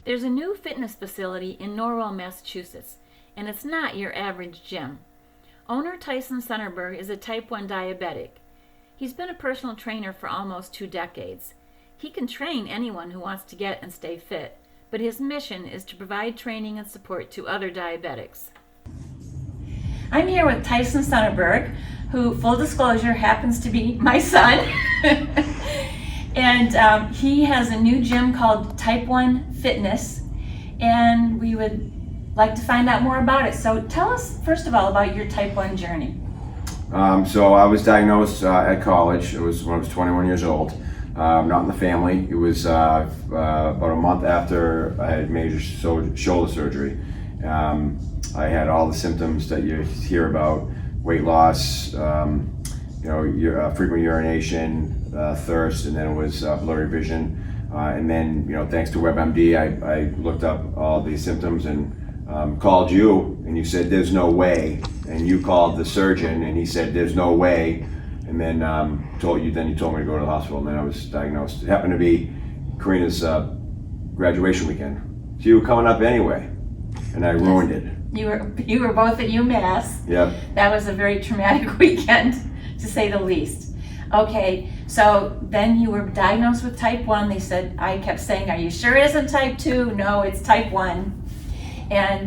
There's a new fitness facility in Norwell, Massachusetts, and it's not your average gym. Owner Tyson Sonnerberg is a type 1 diabetic. He's been a personal trainer for almost 2 decades. He can train anyone who wants to get and stay fit, but his mission is to provide training and support to other diabetics. I'm here with Tyson Sonnerberg, who, full disclosure, happens to be my son. And he has a new gym called Type 1 Fitness, and we would like to find out more about it. So tell us, first of all, about your Type 1 journey. So I was diagnosed at college. It was when I was 21 years old. Not in the family. It was about a month after I had major shoulder surgery. I had all the symptoms that you hear about: weight loss, frequent urination, thirst, and then it was blurry vision. And then, thanks to WebMD, I looked up all the symptoms and called you, and you said there's no way. And you called the surgeon, and he said there's no way. And then you told me to go to the hospital, and then I was diagnosed. It happened to be Karina's graduation weekend, so you were coming up anyway, and I ruined it. You were both at UMass. Yeah. That was a very traumatic weekend, to say the least. Okay, so then you were diagnosed with Type 1. I kept saying, are you sure it isn't Type 2? No, it's Type 1. And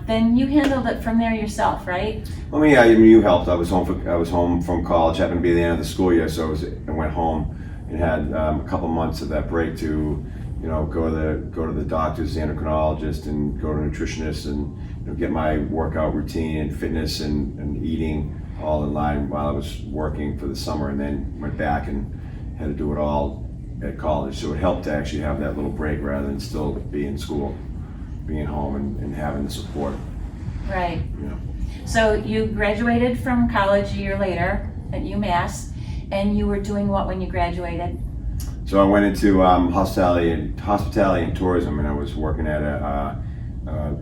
then you handled it from there yourself, right? Well, you helped. I was home from college. Happened to be the end of the school year, so I went home and had a couple months of that break to, go to the doctors, the endocrinologist, and go to a nutritionist, and get my workout routine and fitness and eating all in line while I was working for the summer, and then went back and had to do it all at college. So it helped to actually have that little break rather than still be in school, being home and having the support. Right. So you graduated from college a year later at UMass, and you were doing what when you graduated? So I went into hospitality and tourism, and I was working at a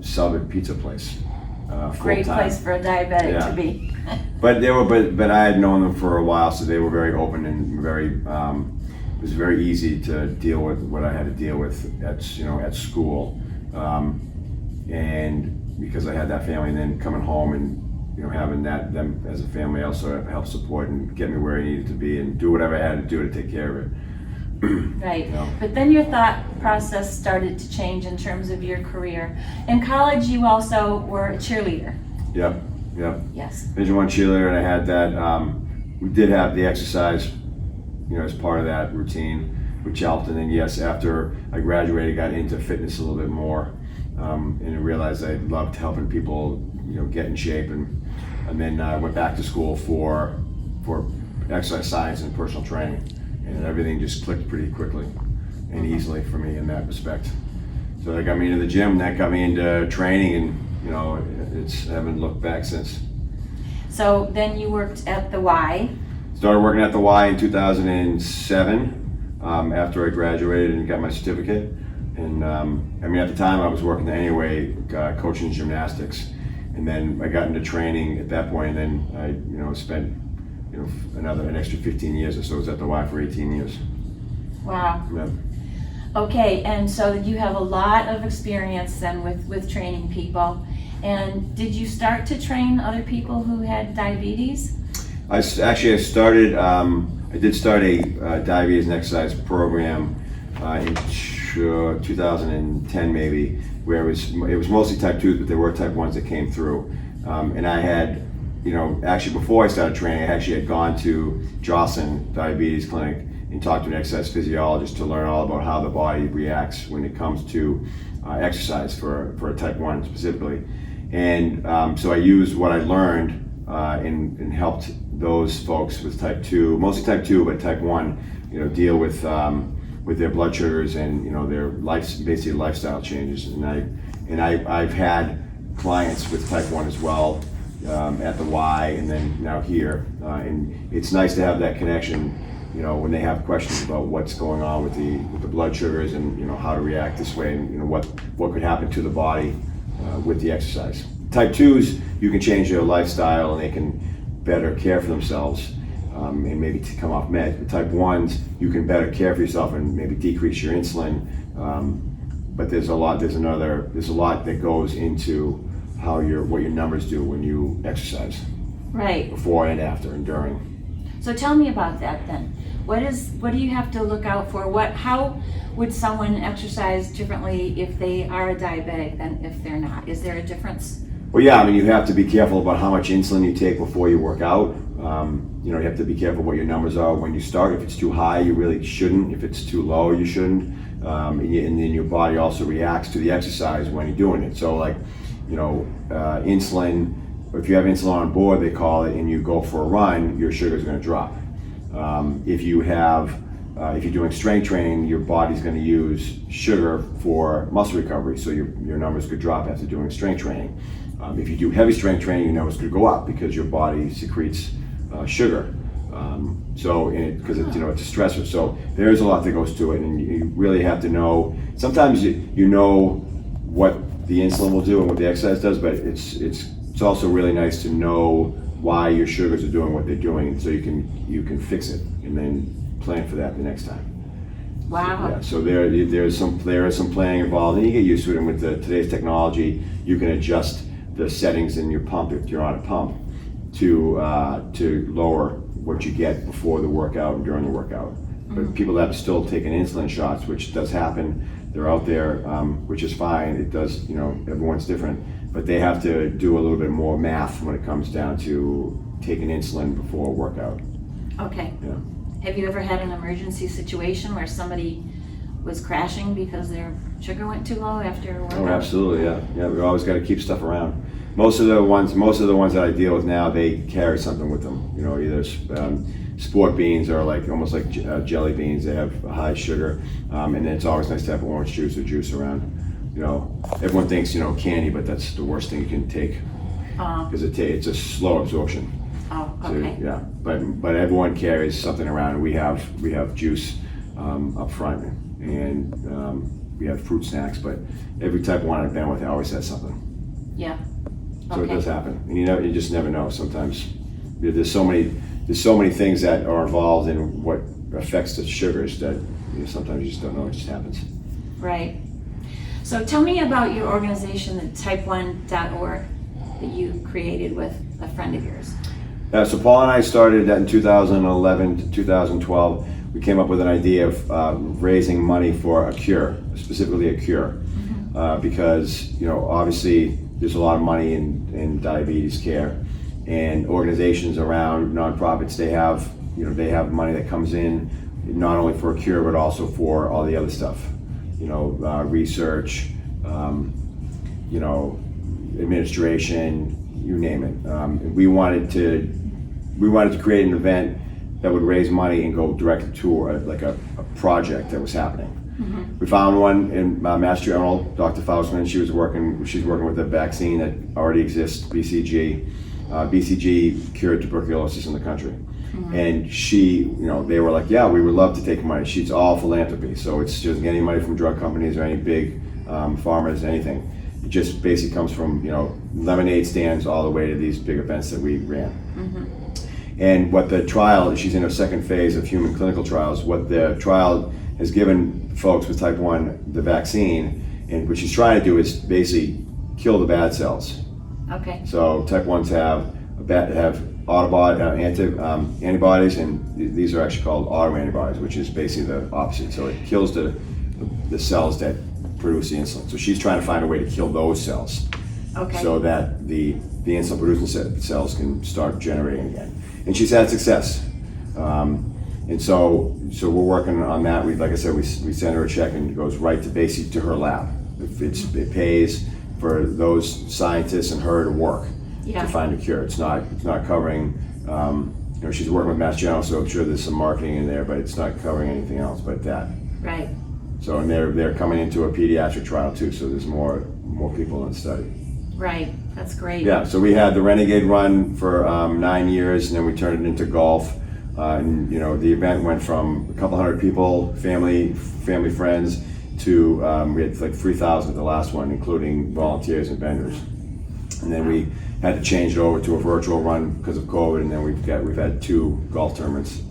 Southern pizza place. Great place for a diabetic to be. But I had known them for a while, so they were very open and very. It was very easy to deal with what I had to deal with at school, and because I had that family, and then coming home and having them as a family also helped support and get me where I needed to be and do whatever I had to do to take care of it. Right. But then your thought process started to change in terms of your career. In college, you also were a cheerleader. Yep. Yes. Division I cheerleader, and I had that. We did have the exercise, as part of that routine, which helped. And then yes, after I graduated, got into fitness a little bit more, and I realized I loved helping people, get in shape, and then I went back to school for exercise science and personal training. And everything just clicked pretty quickly and easily for me in that respect. So that got me into the gym, that got me into training, and I haven't looked back since. So then you worked at the Y. Started working at the Y in 2007 after I graduated and got my certificate. And at the time I was working at Anyway, coaching gymnastics, and then I got into training at that point, and then I spent an extra 15 years or so. I was at the Y for 18 years. Wow. Yeah. Okay, and so you have a lot of experience then with training people. And did you start to train other people who had diabetes? I started. I did start a diabetes and exercise program in 2010 maybe, where it was mostly Type 2s, but there were Type 1s that came through, and I had. Actually before I started training, I actually had gone to Joslin Diabetes Clinic and talked to an exercise physiologist to learn all about how the body reacts when it comes to exercise for a Type 1 specifically. And so I used what I learned and helped those folks with Type 2, mostly Type 2, but Type 1, deal with their blood sugars and their basically lifestyle changes. And I've had clients with Type 1 as well. At the Y, and then now here, and it's nice to have that connection. When they have questions about what's going on with the blood sugars and how to react this way, and what could happen to the body with the exercise. Type 2s, you can change their lifestyle and they can better care for themselves, and maybe to come off meds. But Type 1s, you can better care for yourself and maybe decrease your insulin, but there's a lot that goes into what your numbers do when you exercise, Right. before and after and during. So tell me about that then. What do you have to look out for? How would someone exercise differently if they are a diabetic than if they're not? Is there a difference? Well, yeah, I mean, you have to be careful about how much insulin you take before you work out. You have to be careful what your numbers are when you start. If it's too high, you really shouldn't. If it's too low, you shouldn't. And then your body also reacts to the exercise when you're doing it. So like, insulin, if you have insulin on board, they call it, and you go for a run, your sugar is going to drop. If you're doing strength training, your body's going to use sugar for muscle recovery, so your numbers could drop after doing strength training. If you do heavy strength training, your numbers could go up because your body secretes sugar. Because it's a stressor. So there's a lot that goes to it, and you really have to know. Sometimes you know what the insulin will do and what the exercise does, but it's also really nice to know why your sugars are doing what they're doing, so you can fix it and then plan for that the next time. Wow. Yeah, so there is some planning involved, and you get used to it. And with today's technology, you can adjust the settings in your pump if you're on a pump to lower what you get before the workout and during the workout. But people that are still taking insulin shots, which does happen, they're out there, which is fine. It does, everyone's different, but they have to do a little bit more math when it comes down to taking insulin before a workout. Okay. Yeah. Have you ever had an emergency situation where somebody was crashing because their sugar went too low after a workout? Oh, absolutely, yeah. Yeah, we always got to keep stuff around. Most of the ones that I deal with now, they carry something with them. Either sport beans or almost like jelly beans. They have high sugar, and then it's always nice to have orange juice or juice around. Everyone thinks candy, but that's the worst thing you can take because it's a slow absorption. Oh, So, okay. yeah, but everyone carries something around. We have juice up front, and we have fruit snacks. But every type of one I've been with always has something. Yeah. So Okay. it does happen, and you just never know. Sometimes there's so many things that are involved in what affects the sugars that sometimes you just don't know. It just happens. Right. So tell me about your organization, the type1.org, that you created with a friend of yours. So Paul and I started that in 2011 to 2012. We came up with an idea of raising money for a cure, specifically a cure, because obviously there's a lot of money in diabetes care, and organizations around, nonprofits, they have money that comes in not only for a cure but also for all the other stuff, research, administration, you name it. And we wanted to create an event that would raise money and go direct to a project that was happening. We found one in Mass General, Dr. Faustman. She's working with a vaccine that already exists, BCG. BCG cured tuberculosis in the country. And they were like, yeah, we would love to take money. She's all philanthropy, so it's just getting money from drug companies or any big farmers, anything. It just basically comes from lemonade stands all the way to these big events that we ran. And what the trial, she's in her second phase of human clinical trials. What the trial has given folks with type 1 the vaccine, and what she's trying to do is basically kill the bad cells. Okay. So type 1s have antibodies, and these are actually called autoantibodies, which is basically the opposite. So it kills the cells that produce the insulin. So she's trying to find a way to kill those cells, Okay. so that the insulin producing cells can start generating again. And she's had success. And so we're working on that. Like I said, we send her a check and it goes right to her lab. It pays for those scientists and her to work to find a cure. It's not covering. She's working with Mass General, so I'm sure there's some marketing in there, but it's not covering anything else but that. Right. So, and they're coming into a pediatric trial too. So there's more people in the study. Right. That's great. Yeah. So we had the Renegade Run for 9 years, and then we turned it into golf. And the event went from a couple hundred people, family, friends, to we had like 3,000 at the last one, including volunteers and vendors. And then we had to change it over to a virtual run because of COVID. And then we've had 2 golf tournaments,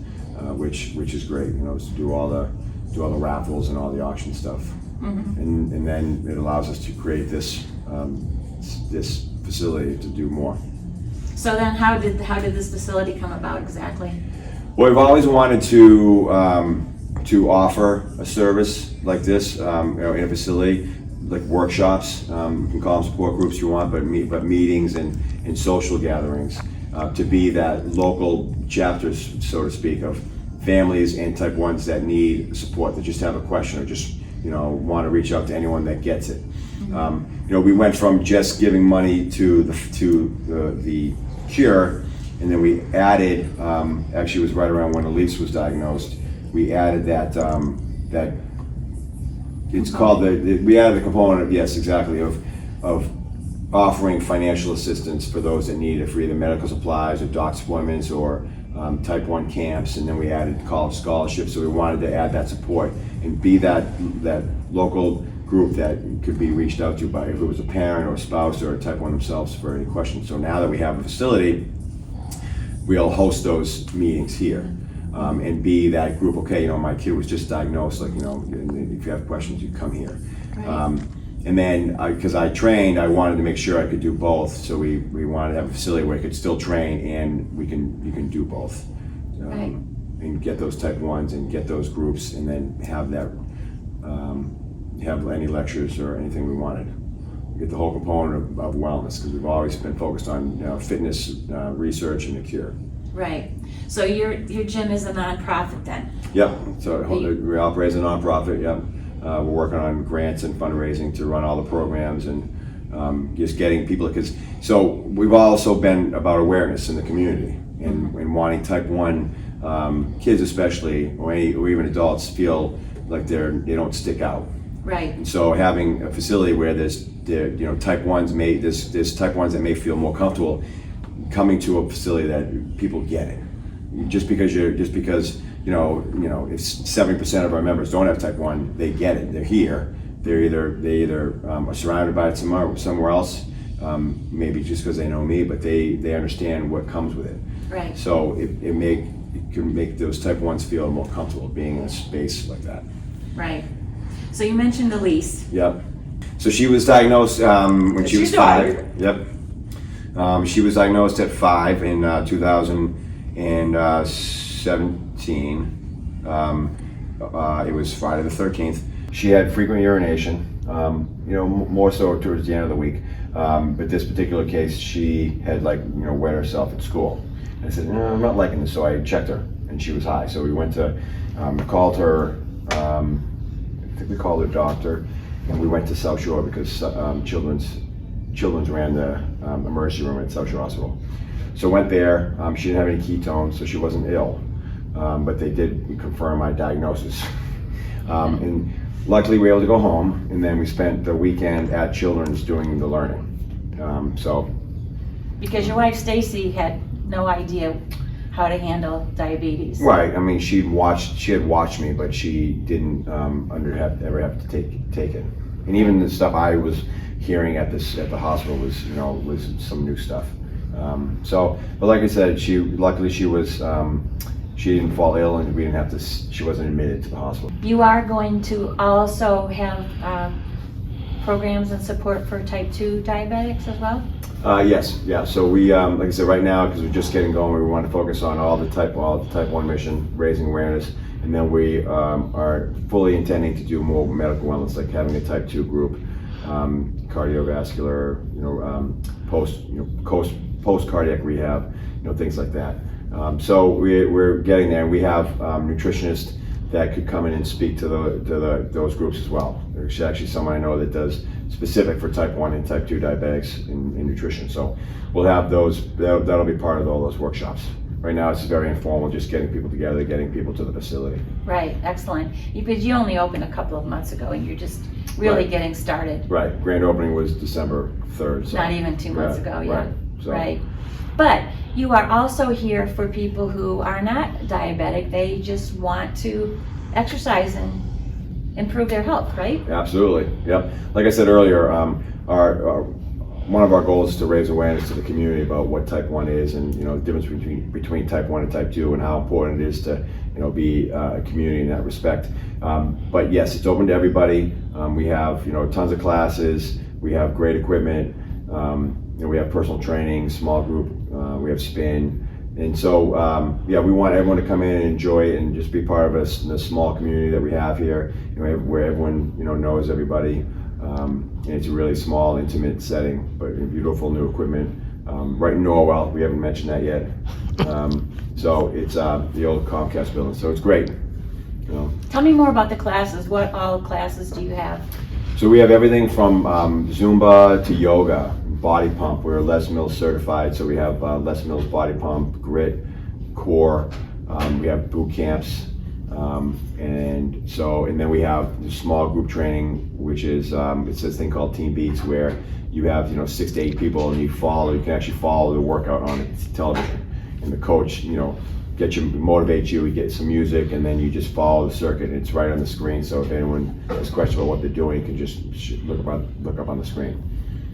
which is great. To do all the do all the raffles and all the auction stuff. And then it allows us to create this this facility to do more. So then how did this facility come about exactly? Well, we've always wanted to offer a service like this, in a facility, like workshops. You can call them support groups if you want, but meetings and social gatherings, to be that local chapters, so to speak, of families and type 1s that need support, that just have a question or just want to reach out to anyone that gets it. We went from just giving money to the cure, and then we added, actually it was right around when Elise was diagnosed, we added that it's called we added the component, yes, exactly, of offering financial assistance for those that need it, for either medical supplies or doc's appointments or type 1 camps, and then we added college scholarships. So we wanted to add that support and be that local group that could be reached out to by, if it was a parent or a spouse or a type 1 themselves for any questions. So now that we have a facility, we'll host those meetings here, and be that group. Okay, my kid was just diagnosed, like, if you have questions, you come here. Right. And then, because I trained, I wanted to make sure I could do both. So we wanted to have a facility where I could still train and you can do both. Right. And get those type 1s and get those groups, and then have that, have any lectures or anything we wanted. Get the whole component of wellness, because we've always been focused on fitness, research, and the cure. Right. So your gym is a nonprofit then? Yep. So we operate as a nonprofit. Yep. We're working on grants and fundraising to run all the programs, and just getting people, so we've also been about awareness in the community, and wanting type 1 kids especially, or even adults, feel like they don't stick out. Right. And so having a facility where there's type 1s there's type 1s that may feel more comfortable coming to a facility that people get it. Just because if 70% of our members don't have type 1, they get it. They're here. They either are surrounded by it somewhere else, maybe just because they know me, but they understand what comes with it. Right. So it can make those type 1s feel more comfortable being in a space like that. Right. So you mentioned Elise. Yep. So she was diagnosed when she was 5. Yep. She was diagnosed at 5 in 2017. It was Friday the 13th. She had frequent urination, more so towards the end of the week. But this particular case, she had wet herself at school. And I said, no, I'm not liking this. So I checked her, and she was high. So we went to, called her, I think we called her doctor, and we went to South Shore because Children's ran the emergency room at South Shore Hospital. So went there. She didn't have any ketones, so she wasn't ill. But they did confirm my diagnosis. And luckily we were able to go home, and then we spent the weekend at Children's doing the learning. Because your wife Stacy had no idea how to handle diabetes. Right. I mean, she had watched me, but she didn't ever have to take it. And even the stuff I was hearing at the hospital was some new stuff. But like I said, luckily she didn't fall ill, and she wasn't admitted to the hospital. You are going to also have programs and support for type 2 diabetics as well? Yes, yeah. So we, like I said, right now, because we're just getting going, we want to focus on all the type 1 mission, raising awareness, and then we are fully intending to do more medical wellness, like having a type 2 group, cardiovascular, post cardiac rehab, things like that. So we're getting there. We have nutritionists that could come in and speak to those groups as well. There's actually someone I know that does specific for type 1 and type 2 diabetics in nutrition. So we'll have those. That'll be part of all those workshops. Right now it's very informal, just getting people together, getting people to the facility. Right, excellent. Because you only opened a couple of months ago, and you're just really getting started. Right. Grand opening was December 3rd. So. Not even 2 months ago, yeah. Right. So. Right. But you are also here for people who are not diabetic. They just want to exercise and improve their health, right? Absolutely. Yep. Like I said earlier, one of our goals is to raise awareness to the community about what type 1 is, and the difference between type 1 and type 2, and how important it is to be a community in that respect. But yes, it's open to everybody. We have tons of classes. We have great equipment. We have personal training, small group. We have spin. And so, we want everyone to come in and enjoy it and just be part of the small community that we have here, where everyone, knows everybody. And it's a really small, intimate setting, but beautiful new equipment. Right in Norwell, we haven't mentioned that yet. So it's the old Comcast building, so it's great. Tell me more about the classes. What all classes do you have? So we have everything from Zumba to yoga, body pump. We're Les Mills certified, so we have Les Mills body pump, grit, core. We have boot camps, and then we have the small group training, which is it's this thing called Team Beats, where you have 6 to 8 people, and you can actually follow the workout on television, and the coach motivate you. We get some music, and then you just follow the circuit, and it's right on the screen. So if anyone has questions about what they're doing, you can just look up on the screen.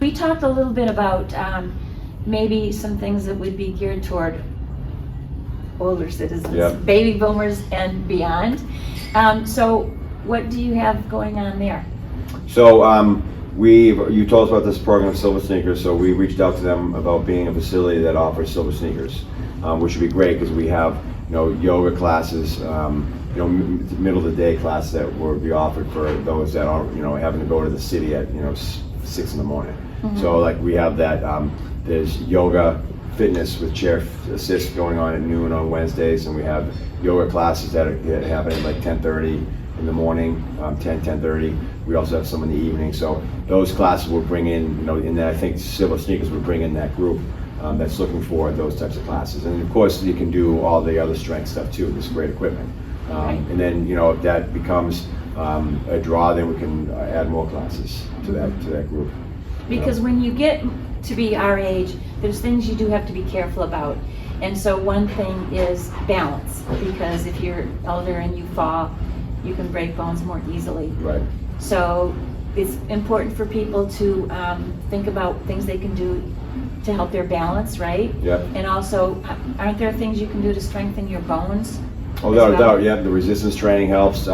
We talked a little bit about maybe some things that would be geared toward older citizens, Yep. baby boomers and beyond. So what do you have going on there? So you told us about this program, Silver Sneakers, so we reached out to them about being a facility that offers silver sneakers, which would be great because we have yoga classes, middle of the day classes that would be offered for those that are having to go to the city at 6 in the morning. Mm-hmm. So like we have that. There's yoga fitness with chair assist going on at noon on Wednesdays, and we have yoga classes that happen at like 10:30 in the morning, 10:30. We also have some in the evening. So those classes will bring in, in that I think Silver Sneakers would bring in that group that's looking for those types of classes. And of course, you can do all the other strength stuff too. This great equipment. Right. And then if that becomes a draw, then we can add more classes to that group. Because when you get to be our age, there's things you do have to be careful about. And so one thing is balance, because if you're elder and you fall, you can break bones more easily. Right. So it's important for people to think about things they can do to help their balance, right? Yep. And also, aren't there things you can do to strengthen your bones? Oh, without a doubt, yeah. The resistance training helps.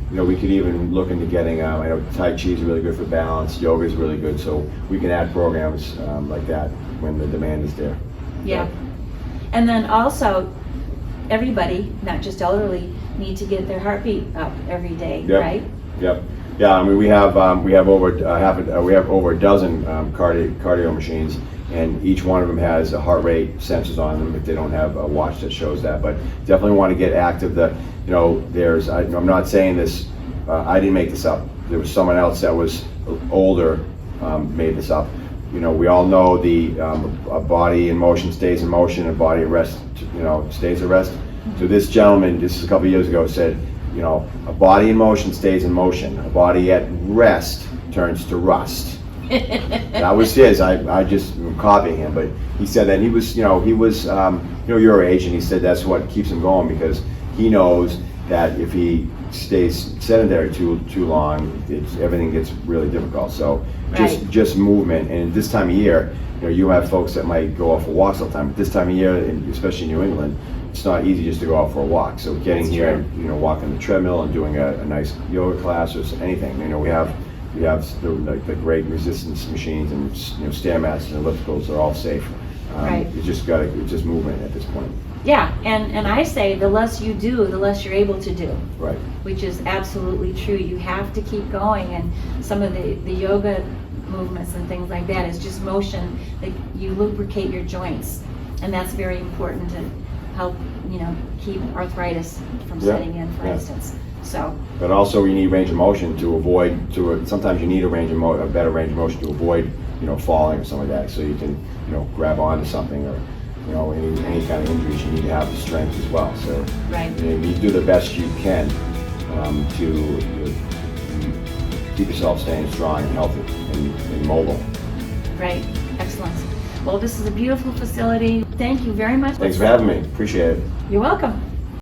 We could even look into getting, I know Tai Chi is really good for balance, yoga is really good, so we can add programs like that when the demand is there. Yeah. And then also, everybody, not just elderly, need to get their heartbeat up every day, Yep. right? Yep. Yeah, I mean we have over a dozen cardio machines, and each one of them has a heart rate sensors on them if they don't have a watch that shows that. But definitely want to get active. I'm not saying this, I didn't make this up. There was someone else that was older made this up. We all know a body in motion stays in motion, a body at rest stays at rest. So this gentleman, this is a couple of years ago, said, a body in motion stays in motion. A body at rest turns to rust. That was his. I just copying him, but he said that, and he was your age, and he said that's what keeps him going, because he knows that if he stays sedentary too long, everything gets really difficult. So just movement, and this time of year, you have folks that might go out for walks all the time. But this time of year, and especially in New England, it's not easy just to go out for a walk. So getting That's here, true. walking the treadmill and doing a nice yoga class or anything. We have the great resistance machines, and stair mats and ellipticals are all safe. Right. It's just movement at this point. Yeah, and I say the less you do, the less you're able to do. Right. Which is absolutely true. You have to keep going, and some of the yoga movements and things like that is just motion that you lubricate your joints, and that's very important to help keep arthritis from setting in, for instance. So. But also you need range of motion to avoid. Sometimes you need a better range of motion to avoid falling or something like that. So you can grab onto something, or any kind of injuries. You need to have the strength as well. So right. You do the best you can to keep yourself staying strong and healthy and mobile. Right. Excellent. Well, this is a beautiful facility. Thank you very much. Thanks for having me. Appreciate it. You're welcome.